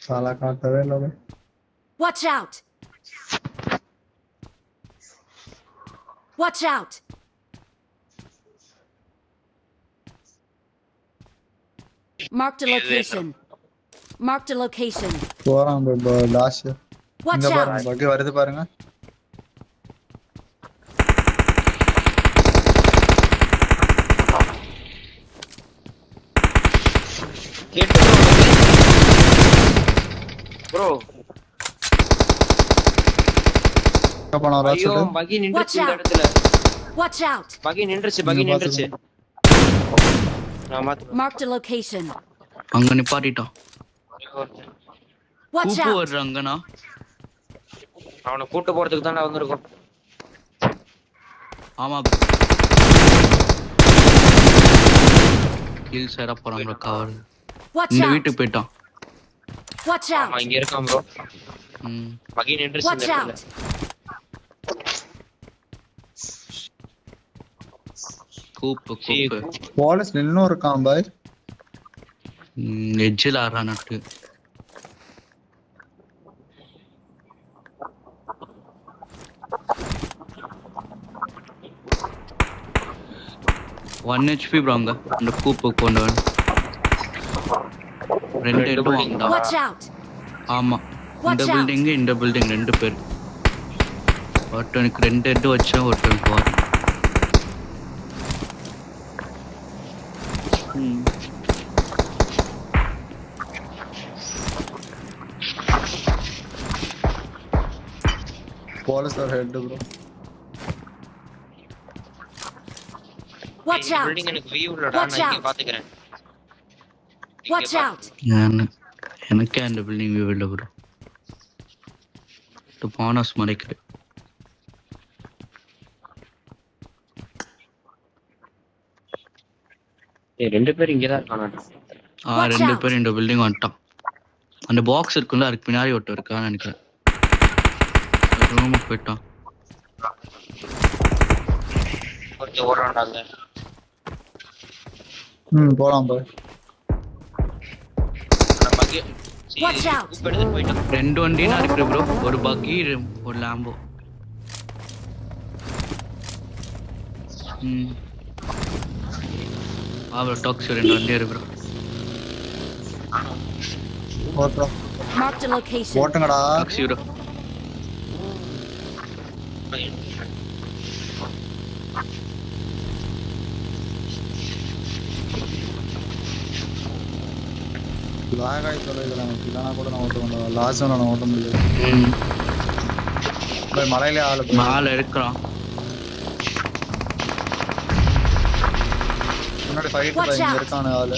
साला काटवे लोग Watch out! Watch out! Marked a location. Marked a location. போறான் bro last Watch இங்க out! பாருங்க பக்கி வருது பாருங்க bro போனா ஐயோ ராசு பகி Watch நின்றுச்சு இந்த out. இடத்துல Watch out! பகி நின்றுச்சு நான் மாத்து Marked a location. அங்க நிப்பாட்டிட்டான். Watch கூப்பு out! வர்றாங்கண்ணா. அவனை கூட்டு போறதுக்கு தான் வந்திருக்கோம். ஆமா கில் சேர போறாங்க கவர். Watch இந்த out! வீட்டுக்கு போயிட்டான். Watch ஆமா out! இங்க இருக்கான் bro. பகி நின்றுச்சு Watch இந்த out! இடத்துல. கூப்பு கூப்பு. போலீஸ் நின்னு இருக்கான் பாய் எட்ஜில் ஆறானட்டு. ஒன் ஹெச்பி ப்ராங்க அந்த கூப்பு கொண்டவன் 2 ஹெட் வாங்கடா. Watch out! ஆமா இந்த Watch out. பில்டிங் இந்த பில்டிங் 2 பேர். ஒருத்தனுக்கு 2 ஹெட் வச்சா ஒருத்தனுக்கு போற. போலீஸ் ஒரு head bro Watch out! Building எனக்கு வியூ இல்லடா Watch நான் இங்க out. பாத்துக்கறேன். Watch out! எனக்கே அந்த பில்டிங் வியூ இல்லை ப்ரோ. பானஸ் மறைக்கிறேன். ரெண்டு பேர் இங்க தான் இருக்கானே. Watch 2 out. பேர் இந்த பில்டிங் வந்துட்டான். அந்த பாக்ஸ் இருக்குல்ல அதுக்கு பின்னாடி ஒருத்தர் இருக்கான்னு நினைக்கிறேன். ரூமுக்கு போயிட்டான். கொஞ்சம் ஓடுறான்டாங்க. போலாம் பாய் நான் பகி Watch out. கூப்பு எடுத்துட்டு போயிட்டான். 2 வண்டினா இருக்கு ப்ரோ. ஒரு பக்கி ஒரு லாம்போ. ப்ரோ டாக்ஸி 2 வண்டி இருக்கு ப்ரோ. ஓட்றோம் Marked a location. ஓட்டுங்கடா டாக்ஸி ப்ரோ. லாக் ஆகி தொலைதல எனக்கு இல்லனா கூட நான் ஓட்ட முடியாது லாஸ்ட் நான் ஓட்ட முடியாது பாய் மலையில ஆளு மேல இருக்கிறான். முன்னாடி ஃபைட் Watch பாய் இங்க out. இருக்கான ஆளு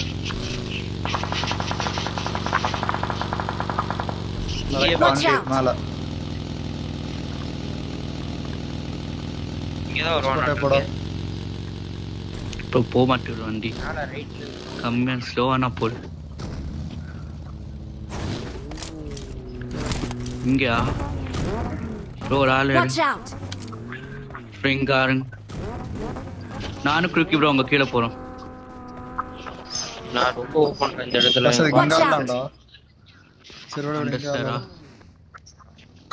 Watch out. மேல இங்க தான் வருவான். போடா இப்போ போக மாட்டேங்குது வண்டி. மேல ரைட்ல கம்மியாக ஸ்லோவானா போடு. இங்கயா ப்ரோ ஒரு ஆள் Watch out! ஸ்ப்ரிங்காரன். நானும் குறுக்கி ப்ரோ உங்க கீழே போறோம். நான் ரொம்ப ஓபன் பண்றேன் இந்த இடத்துல. பஸ் Watch இங்க out. வரலாம்டா சிறுவட அண்டர்ஸ்டாரா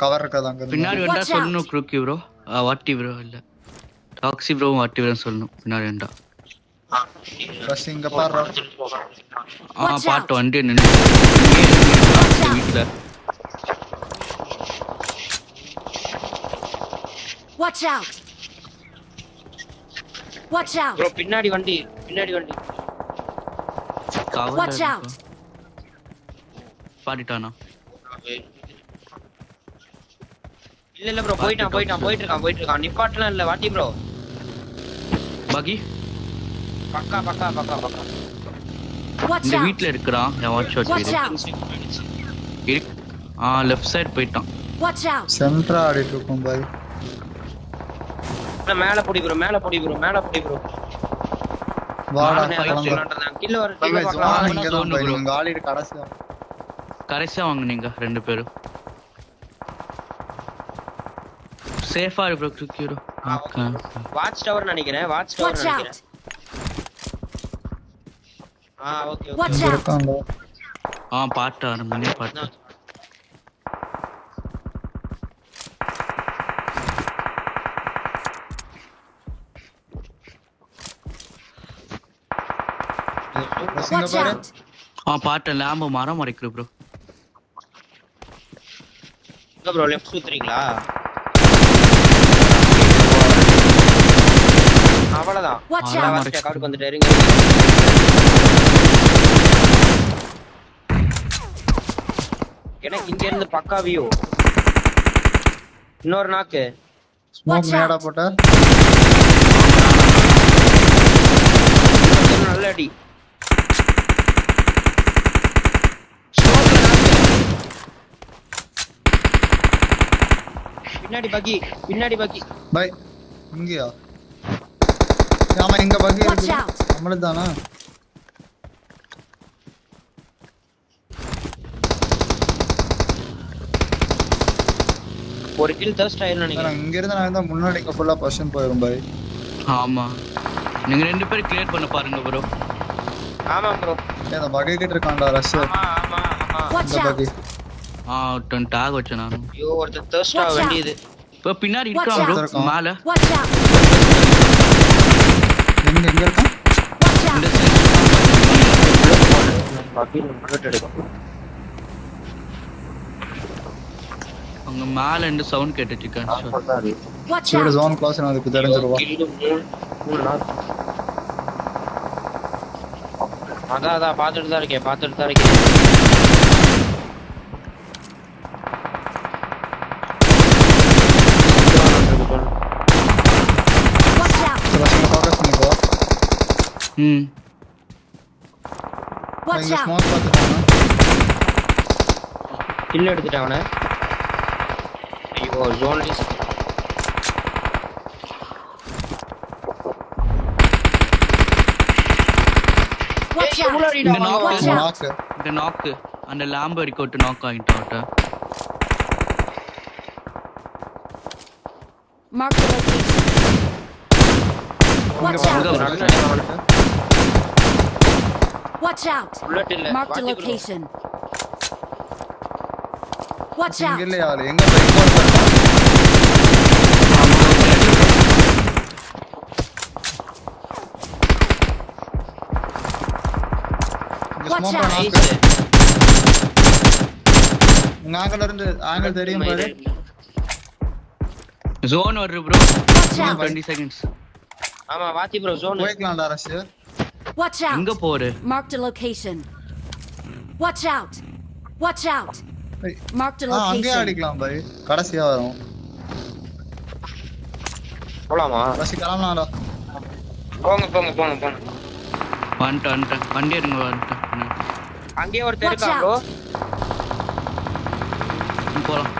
கவர் இருக்காது அங்க பின்னாடி வந்தா Watch out. சொல்லணும் குறுக்கி ப்ரோ. வாட்டி ப்ரோ இல்ல டாக்ஸி ப்ரோ வாட்டி ப்ரோ சொல்லணும் பின்னாடி வந்தா. பஸ் இங்க பாரு Watch பாட்டு out. வண்டி நின்று வீட்டுல. Watch out! Watch out! bro பின்னாடி வண்டி Watch out. பாடிட்டானா இல்ல ப்ரோ போயிட்டு இருக்கான் நிப்பாட்டலாம் இல்ல வாட்டி ப்ரோ பகி பக்கா Watch இந்த out! வீட்ல இருக்கிறான். என் watch Watch watch out! Left side போயிட்டான். Watch out! சென்டரா ஆடிட்டு இருக்கோம் பாய் மேல போடி ப்ரோ வாடா நான் கலந்து கில்ல வர பாய் டீம் ஜோன் பார்க்கலாம். இங்க தான் பாய் இங்க ஆடிட்டு கடைசியா கடைசியா வாங்க நீங்க 2 பேரும் சேஃபா இரு ப்ரோ குறுக்கி ப்ரோ. வாட்ச் டவர் நினைக்கிறேன் Watch out! ஓகே Watch இங்க out! இருக்காங்க பாட்டு 6 மணி பாட்டு. Watch பாரு. out! பாட்டேன் லேம்போ மரம் மறைக்கிற ப்ரோ. எங்க ப்ரோ லெஃப்ட் சுத்துறீங்களா? அவ்வளவுதான். Watch ஆ, out! வாஸ்ட் அக்கவுண்ட் வந்துட்டு இருங்க. எனக்கு இங்க இருந்து பக்கா வியூ. இன்னொரு நாக்கு. Smoke Watch நேடா out. போட்ட. இன்னொரு நல்ல அடி. ஸ்மோக்ல நாக்கு. பின்னாடி பக்கி. பை. இங்கயா? ஆமா எங்க பக்கி Watch இருக்கு. out! நம்மளதானா? ஒரு கில் தர்ஸ்ட் ஆயிரும் நினைக்கிறேன். இங்க இருந்து நான் தான் முன்னாடி ஃபுல்லா பொசிஷன் போயிரும் பை. ஆமா நீங்க 2 பேரும் கிளியர் பண்ண பாருங்க ப்ரோ. ஆமா ப்ரோ. அந்த பக்கி கிட்ட இருக்கான்டா ரஷ். ஆமா. Watch இந்த out! பக்கி. டன் டாக் வச்சேன் நானு. ஐயோ ஒருத்தர் தர்ஸ்ட் ஆக Watch out. வேண்டியது. இப்போ பின்னாடி Watch இருக்கான் out. ப்ரோ மேல. Watch out! எங்க இருக்கான்? Watch இந்த out! சைடு அங்க மேல இருந்து சவுண்ட் கேட்டுச்சு கன்ஸ். Watch சீட out! ஜோன் க்ளாஸ் அதுக்கு தெரிஞ்சிருவா. அதான் பாத்துட்டு தான் இருக்கேன். Watch out! ரஷ்ல ஃபோக்கஸ் பண்ணிக்கோ. Watch இங்க out! ஸ்மோக் பாத்துட்டானா? கில் எடுத்துட்டேன் அவனை. ஐயோ ஜோன்ல Watch out! இந்த knock. Watch out! நாக்கு. இந்த நாக்கு அந்த லேம்போ ரிகோட் நாக் ஆயிட்டாட்ட. Mark the location. Watch இங்க out! பாருங்க. Watch out! புல்லட் இல்ல. Mark the location. Watch இங்க out! இல்லையா ஆளு? எங்க போய் போறா? இங்க Watch ஸ்மோக் out. நாக்கு. உங்க ஆங்கிள் இருந்து ஆங்கிள் தெரியும் பாரு. ஜோன் வருது ப்ரோ. Watch out! 20 செகண்ட்ஸ். ஆமா வாத்தி ப்ரோ ஜோன். போய்க்கலாம்டா ரஷ். Watch எங்க out! போற? Mark the location. Watch out! Watch out! Mark the அங்கேயே location. அடிக்கலாம் பை. கடைசியா வரும். போலாமா? ரஷ் கிளம்பலாம்டா. போங்க. வந்துட்டேன் வண்டி இருங்க வந்துட்டேன். அங்கேயே ஒருத்தர் Watch இருக்கான் ப்ரோ. போலாம்.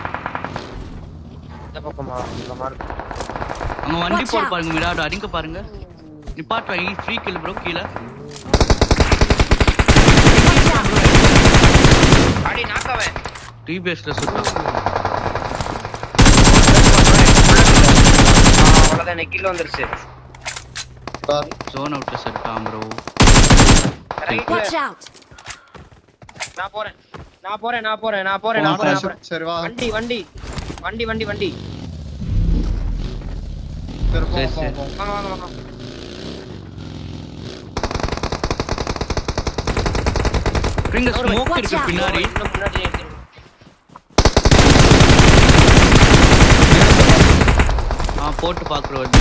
இந்த பக்கமா இந்த மாதிரி. அங்க வண்டி Watch போடு out. பாருங்க மிராடோ அடிங்க பாருங்க. நிப்பாட்றா ஃப்ரீ கில் ப்ரோ கீழ. Watch out! அடி நாக்கவே. டிபிஎஸ்ல சுத்தம். அவ்வளவுதான் எனக்கு கில் வந்துருச்சு. ஜோன் அவுட்ல இருக்கான் ப்ரோ. ரைட்ல Watch out! நான் போறேன். சரி வா. வண்டி. சரி போ சரி, போ சரி. போ. வாங்க. இங்க ஸ்மோக் Watch இருக்கு out. பின்னாடி. இன்னும் முன்னாடி எடுத்துருங்க. போட்டு பாக்குறோம்.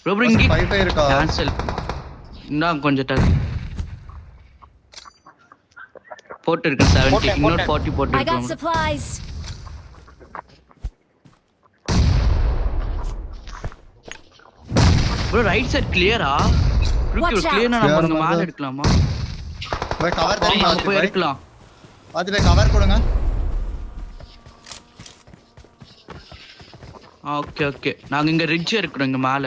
ப்ரோ இங்க ஃபைவ் இருக்கா? கேன்சல். இன்னும் கொஞ்சம் டச். போட்டு இருக்கு 70 இன்னொரு 40 போட்டு I got இருக்கு. supplies. ப்ரோ ரைட் சைடு கிளியரா? Watch out. கிளியரா நம்ம Clear இங்க மேல வந்து- எடுக்கலாமா? பை கவர் தெரியுமா? நம்ம போய் எடுக்கலாம். அது பை கவர் கொடுங்க. ஓகே நாங்க இங்க ரிட்ஜ் இருக்கிறோம் இங்க மேல.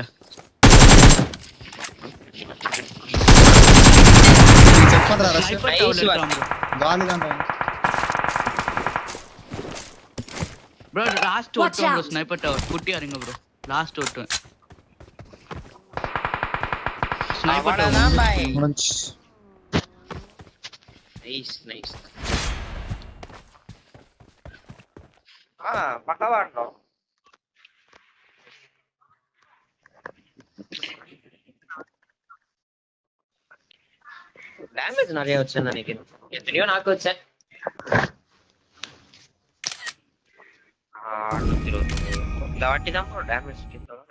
செக் பண்றா ரஷ். Sniper Nice டவர்ல one. இருக்கான் காலி தான் பை. ப்ரோ லாஸ்ட் Watch ஓட்டம் ப்ரோ out. ஸ்னைப்பர் டவர் குட்டியா இருங்க ப்ரோ. லாஸ்ட் ஓட்டம். ஸ்னைப்பர் அவ்வளவுதான் டவர். பாய். முடிஞ்சு. நைஸ். பக்கவா இருந்தோம். டேமேஜ் நிறைய வச்சேன்னு நினைக்கிறேன். எத்தனையோ நாக்கு வச்சேன். 129. இந்த வாட்டி தான் ப்ரோ டேமேஜ் கிட்டோம்.